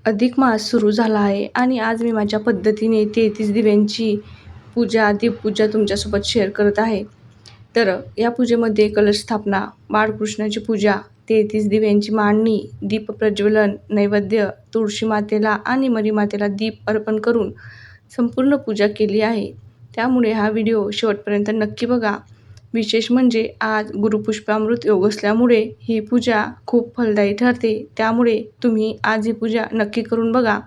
अधिक मास सुरू झाला आहे आणि आज मी माझ्या पद्धतीने 33 दिव्यांची दीपपूजा तुमच्यासोबत शेअर करत आहे. तर या पूजेमध्ये कलश स्थापना, बाळकृष्णाची पूजा, 33 दिव्यांची मांडणी, दीप प्रज्वलन, नैवेद्य, तुळशी मातेला आणि मरी मातेला दीप अर्पण करून संपूर्ण पूजा केली आहे. त्यामुळे हा व्हिडिओ शेवटपर्यंत नक्की बघा. विशेष म्हणजे आज गुरुपुष्पामृत योग असल्यामुळे ही पूजा खूप फलदायी ठरते. त्यामुळे तुम्ही आज ही पूजा नक्की करून बघा.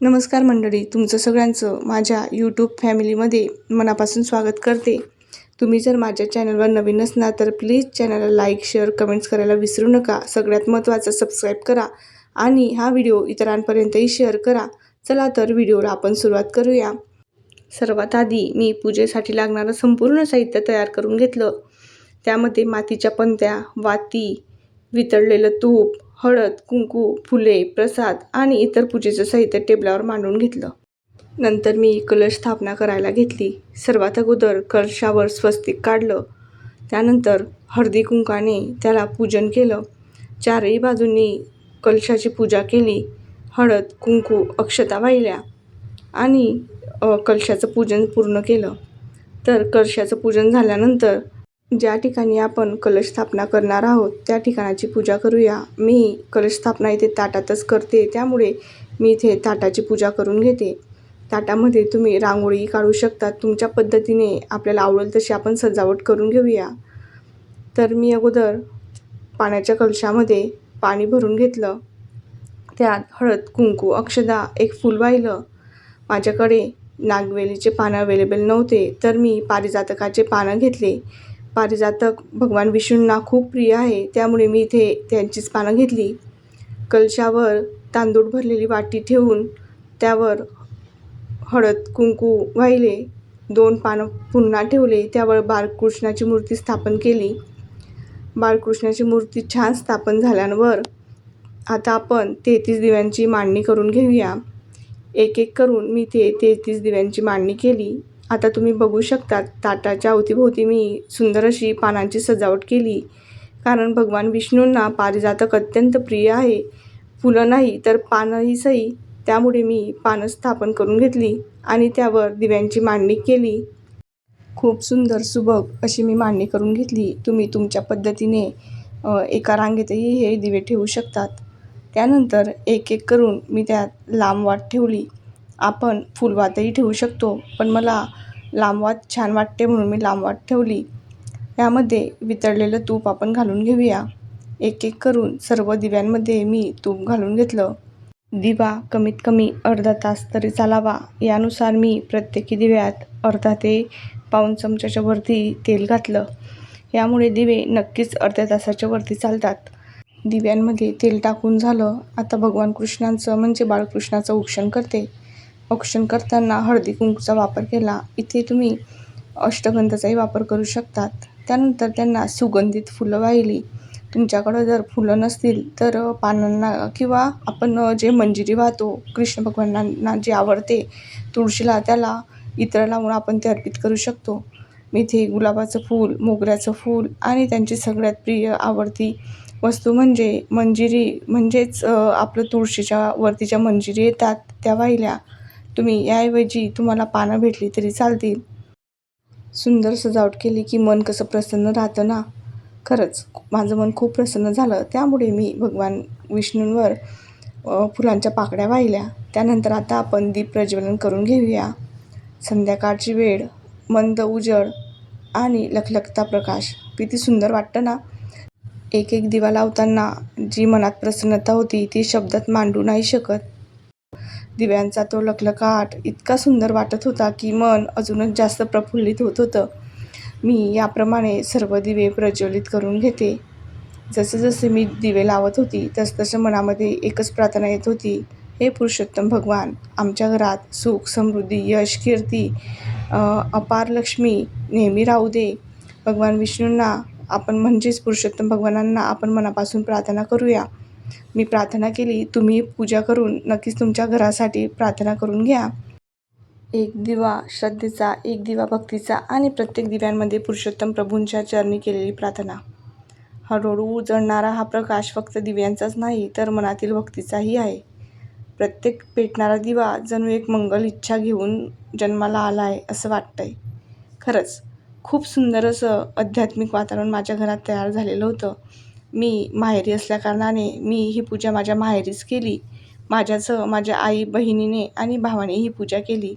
नमस्कार मंडळी, तुमचं सगळ्यांचं माझ्या यूट्यूब फॅमिलीमध्ये मनापासून स्वागत करते. तुम्ही जर माझ्या चॅनलवर नवीन असणार तर प्लीज चॅनलला लाईक, शेअर, कमेंट्स करायला विसरू नका. सगळ्यात महत्त्वाचं सबस्क्राईब करा आणि हा व्हिडिओ इतरांपर्यंतही शेअर करा. चला तर व्हिडिओला आपण सुरुवात करूया. सर्वात आधी मी पूजेसाठी लागणारं संपूर्ण साहित्य तयार करून घेतलं. त्यामध्ये मातीच्या पंत्या, वाती, वितळलेलं तूप, हळद, कुंकू, फुले, प्रसाद आणि इतर पूजेचं साहित्य टेबलावर मांडून घेतलं. नंतर मी कलश स्थापना करायला घेतली. सर्वात अगोदर कलशावर स्वस्तिक काढलं. त्यानंतर हळदी कुंकाने त्याला पूजन केलं. चारही बाजूंनी कलशाची पूजा केली. हळद, कुंकू, अक्षता वाहिल्या आणि कलशाचं पूजन पूर्ण केलं. तर कलशाचं पूजन झाल्यानंतर ज्या ठिकाणी आपण कलश स्थापना करणार आहोत त्या ठिकाणाची पूजा करूया. मी कलश स्थापना इथे ताटातच करते, त्यामुळे मी इथे ताटाची पूजा करून घेते. ताटामध्ये तुम्ही रांगोळी काढू शकता. तुमच्या पद्धतीने आपल्याला आवडेल तशी आपण सजावट करून घेऊया. तर मी अगोदर पाण्याच्या कलशामध्ये पाणी भरून घेतलं. त्यात हळद, कुंकू, अक्षदा, एक फूल वाहिलं. माझ्याकडे नागवेलीचे पानं अवेलेबल नव्हते तर मी पारिजातकाचे पानं घेतले. पारिजातक भगवान विष्णूंना खूप प्रिय आहे, त्यामुळे मी इथे त्यांचीच पानं घेतली. कलशावर तांदूळ भरलेली वाटी ठेवून त्यावर हळद, कुंकू वाहिले. 2 पानं पुन्हा ठेवले. त्यावर बाळकृष्णाची मूर्ती स्थापन केली. बाळकृष्णाची मूर्ती छान स्थापन झाल्यावर आता आपण 33 दिव्यांची मांडणी करून घेऊया. एक एक करून मी ते 33 दिव्यांची मांडणी केली. आता तुम्ही बघू शकता ताटाच्या अवतीभोवती मी सुंदर अशी पानांची सजावट केली. कारण भगवान विष्णूंना पारिजातक अत्यंत प्रिय आहे. फुलं नाही तर पानंही सही. त्यामुळे मी पानं स्थापन करून घेतली आणि त्यावर दिव्यांची मांडणी केली. खूप सुंदर सुबक अशी मी मांडणी करून घेतली. तुम्ही तुमच्या पद्धतीने एका रांगेतही हे दिवे ठेवू शकतात. त्यानंतर एक एक करून मी त्यात लांब वात ठेवली. आपण फुलवातही ठेवू शकतो, पण मला लांब वात छान वाटते म्हणून मी लांब वात ठेवली. यामध्ये वितळलेलं तूप आपण घालून घेऊया. एक एक करून सर्व दिव्यांमध्ये मी तूप घालून घेतलं. दिवा कमीत कमी अर्धा तास तरी चालावा, यानुसार मी प्रत्येकी दिव्यात अर्धा ते पाऊण चमच्याच्या वरती तेल घातलं. यामुळे दिवे नक्कीच अर्ध्या तासाच्या वरती चालतात. दिव्यांमध्ये तेल टाकून झालं. आता भगवान कृष्णांचं म्हणजे बाळकृष्णाचं औक्षण करते. औक्षण करताना हळदी कुंकूचा वापर केला. इथे तुम्ही अष्टगंधाचाही वापर करू शकतात. त्यानंतर त्यांना सुगंधित फुलं वाहिली. तुमच्याकडं जर फुलं नसतील तर पानांना किंवा आपण जे मंजिरी वाहतो कृष्ण भगवानांना जे आवडते तुळशीला, त्याला इत्र लावून आपण ते अर्पित करू शकतो. मी इथे गुलाबाचं फूल, मोगऱ्याचं फूल आणि त्यांची सगळ्यात प्रिय आवडती वस्तू म्हणजे मंजिरी, म्हणजेच आपलं तुळशीच्या वरतीच्या मंजिरी येतात त्या वाहिल्या. तुम्ही याऐवजी तुम्हाला पानं भेटली तरी चालतील. सुंदर सजावट केली की मन कसं प्रसन्न राहतं ना. खरंच माझं मन खूप प्रसन्न झालं. त्यामुळे मी भगवान विष्णूंवर फुलांच्या पाकळ्या वाहिल्या. त्यानंतर आता आपण दीप प्रज्वलन करून घेऊया. संध्याकाळची वेळ, मंद उजळ आणि लखलखता प्रकाश, किती सुंदर वाटतं ना. एक एक दिवा लावताना जी मनात प्रसन्नता होती ती शब्दात मांडू नाही शकत. दिव्यांचा तो लखलखाट इतका सुंदर वाटत होता की मन अजूनच जास्त प्रफुल्लित होत होतं. मी याप्रमाणे सर्व दिवे प्रज्वलित करून घेते. जसे जसे मी दिवे लावत होती तसतसं मनामध्ये एकच प्रार्थना येत होती, हे पुरुषोत्तम भगवान, आमच्या घरात सुख, समृद्धी, यश, कीर्ती, अपार लक्ष्मी नेहमी राहू दे. भगवान विष्णूंना आपण म्हणजेच पुरुषोत्तम भगवानांना आपण मनापासून प्रार्थना करूया. मी प्रार्थना केली. तुम्ही पूजा करून नक्कीच तुमच्या घरासाठी प्रार्थना करून घ्या. एक दिवा श्रद्धेचा, एक दिवा भक्तीचा आणि प्रत्येक दिव्यांमध्ये पुरुषोत्तम प्रभूंच्या चरणी केलेली प्रार्थना. हळूहळू उजळणारा हा प्रकाश फक्त दिव्यांचाच नाही तर मनातील भक्तीचाही आहे. प्रत्येक पेटणारा दिवा जणू एक मंगल इच्छा घेऊन जन्माला आला आहे असं वाटतंय. खरंच खूप सुंदर असं आध्यात्मिक वातावरण माझ्या घरात तयार झालेलं होतं. मी माहेरी असल्याकारणाने मी ही पूजा माझ्या माहेरीच केली. माझ्यासह माझ्या आई, बहिणीने आणि भावाने ही पूजा केली.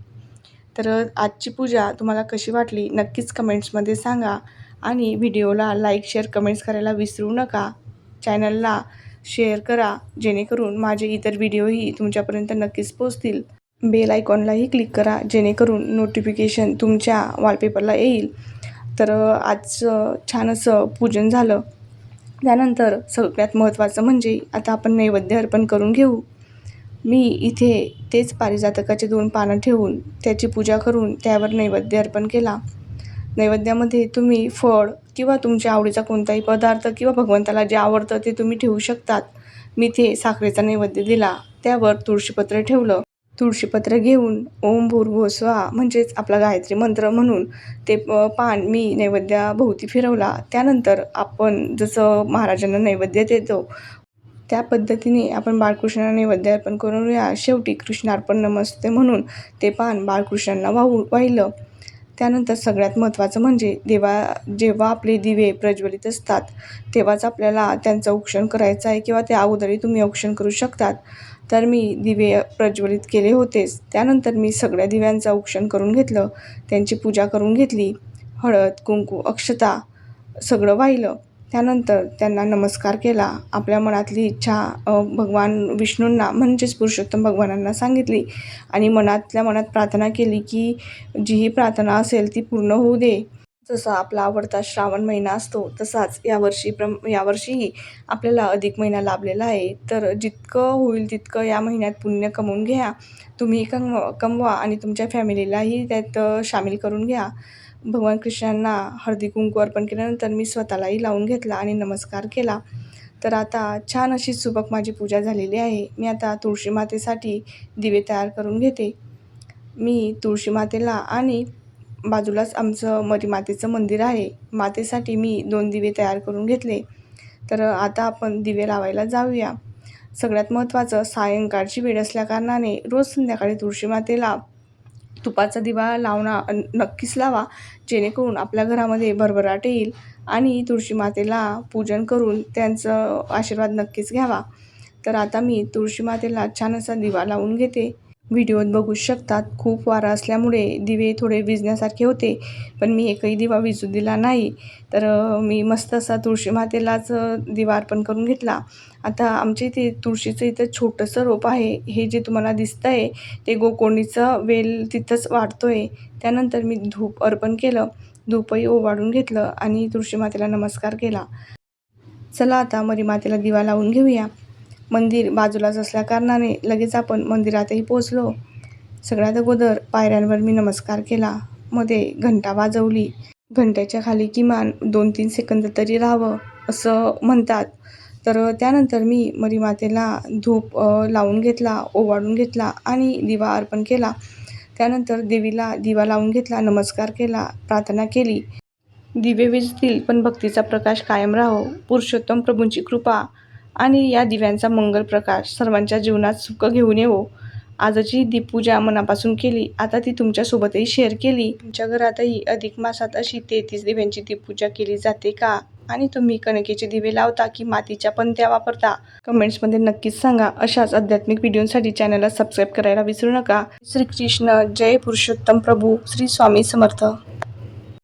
तर आजची पूजा तुम्हाला कशी वाटली नक्कीच कमेंट्समध्ये सांगा आणि व्हिडिओला लाईक, शेअर, कमेंट्स करायला विसरू नका. चॅनलला शेअर करा जेणेकरून माझे इतर व्हिडिओही तुमच्यापर्यंत नक्कीच पोहोचतील. बेल आयकॉनलाही क्लिक करा जेणेकरून नोटिफिकेशन तुमच्या वॉलपेपरला येईल. तर आज छान असं पूजन झालं. त्यानंतर सगळ्यात महत्त्वाचं म्हणजे आता आपण नैवेद्य अर्पण करून घेऊ. मी इथे तेच पारिजातकाचे 2 पानं ठेवून त्याची पूजा करून त्यावर नैवेद्य अर्पण केला. नैवेद्यामध्ये तुम्ही फळ किंवा तुमच्या आवडीचा कोणताही पदार्थ किंवा भगवंताला जे आवडतं ते तुम्ही ठेवू शकतात. मी ते साखरेचा नैवेद्य दिला. त्यावर तुळशीपत्र ठेवलं. तुळशीपत्र घेऊन ओम भूर्भुवः स्वहा म्हणजेच आपला गायत्री मंत्र म्हणून ते पान मी नैवेद्याभोवती फिरवला. त्यानंतर आपण जसं महाराजांना नैवेद्य देतो त्या पद्धतीने आपण बाळकृष्णांना नैवेद्य अर्पण करूया. शेवटी कृष्णार्पण नमस्ते म्हणून ते पान बाळकृष्णांना वाहिलं. त्यानंतर सगळ्यात महत्त्वाचं म्हणजे जेव्हा आपले दिवे प्रज्वलित असतात तेव्हाच आपल्याला त्यांचं औक्षण करायचं आहे किंवा त्या अगोदरही तुम्ही औक्षण करू शकतात. तर मी दिवे प्रज्वलित केले होतेच. त्यानंतर मी सगळ्या दिव्यांचं औक्षण करून घेतलं. त्यांची पूजा करून घेतली. हळद, कुंकू, अक्षता सगळं वाहिलं. त्यानंतर त्यांना नमस्कार केला. आपल्या मनातली इच्छा भगवान विष्णूंना म्हणजेच पुरुषोत्तम भगवानांना सांगितली आणि मनातल्या मनात प्रार्थना केली की जी ही प्रार्थना असेल ती पूर्ण होऊ दे. जसा आपला आवडता श्रावण महिना असतो तसाच यावर्षीही आपल्याला अधिक महिना लाभलेला आहे. तर जितकं होईल तितकं या महिन्यात पुण्य कमवून घ्या. तुम्ही कमवा आणि तुमच्या फॅमिलीलाही त्यात सामील करून घ्या. भगवान कृष्णांना हळदी कुंकू अर्पण केल्यानंतर मी स्वतःलाही लावून घेतला आणि नमस्कार केला. तर आता छान अशी सुबक माझी पूजा झालेली आहे. मी आता तुळशी मातेसाठी दिवे तयार करून घेते. मी तुळशी मातेला आणि बाजूलाच आमचं मरीमातेचं मंदिर आहे. मातेसाठी मी 2 दिवे तयार करून घेतले. तर आता आपण दिवे लावायला जाऊया. सगळ्यात महत्त्वाचं सायंकाळची वेळ असल्याकारणाने रोज संध्याकाळी तुळशी मातेला तुपाचा दिवा नक्कीच लावा जेणेकरून आपल्या घरामध्ये भरभराट येईल आणि तुळशी मातेला पूजन करून त्यांचं आशीर्वाद नक्कीच घ्यावा. तर आता मी तुळशी मातेला छान असा दिवा लावून घेते. व्हिडिओत बघू शकतात खूप वारा असल्यामुळे दिवे थोडे विझण्यासारखे होते पण मी एकही दिवा विझू दिला नाही. तर मी मस्त असा तुळशी मातेलाच दिवा अर्पण करून घेतला. आता आमच्या इथे तुळशीचं इथं छोटंसं रोप आहे. हे जे तुम्हाला दिसतं आहे ते गोकोणीचं वेल तिथंच वाढतोय. त्यानंतर मी धूप अर्पण केलं. धूपही ओवाळून घेतलं आणि तुळशी मातेला नमस्कार केला. चला आता मरीमातेला दिवा लावून घेऊया. मंदिर बाजूलाच असल्याकारणाने लगेच आपण मंदिरातही पोचलो. सगळ्यात अगोदर पायऱ्यांवर मी नमस्कार केला. मध्ये घंटा वाजवली. घंट्याच्या खाली किमान 2-3 सेकंद तरी राहावं असं म्हणतात. तर त्यानंतर मी मरीमातेला धूप लावून घेतला, ओवाळून घेतला आणि दिवा अर्पण केला. त्यानंतर देवीला दिवा लावून घेतला, नमस्कार केला, प्रार्थना केली. दिवे विझतील पण भक्तीचा प्रकाश कायम राहो. पुरुषोत्तम प्रभूंची कृपा आणि या दिव्यांचा मंगल प्रकाश सर्वांच्या जीवनात सुख घेऊन येवो. आजची दीपपूजा मनापासून केली. आता ती तुमच्यासोबतही शेअर केली. तुमच्या घरातही अधिक मासात अशी 33 दिव्यांची दीपपूजा केली जाते का? आणि तुम्ही कणकेचे दिवे लावता की मातीच्या पणत्या वापरता? कमेंट्समध्ये नक्कीच सांगा. अशाच आध्यात्मिक व्हिडिओसाठी चॅनलला सबस्क्राईब करायला विसरू नका. श्रीकृष्ण जय पुरुषोत्तम प्रभू. श्री स्वामी समर्थ.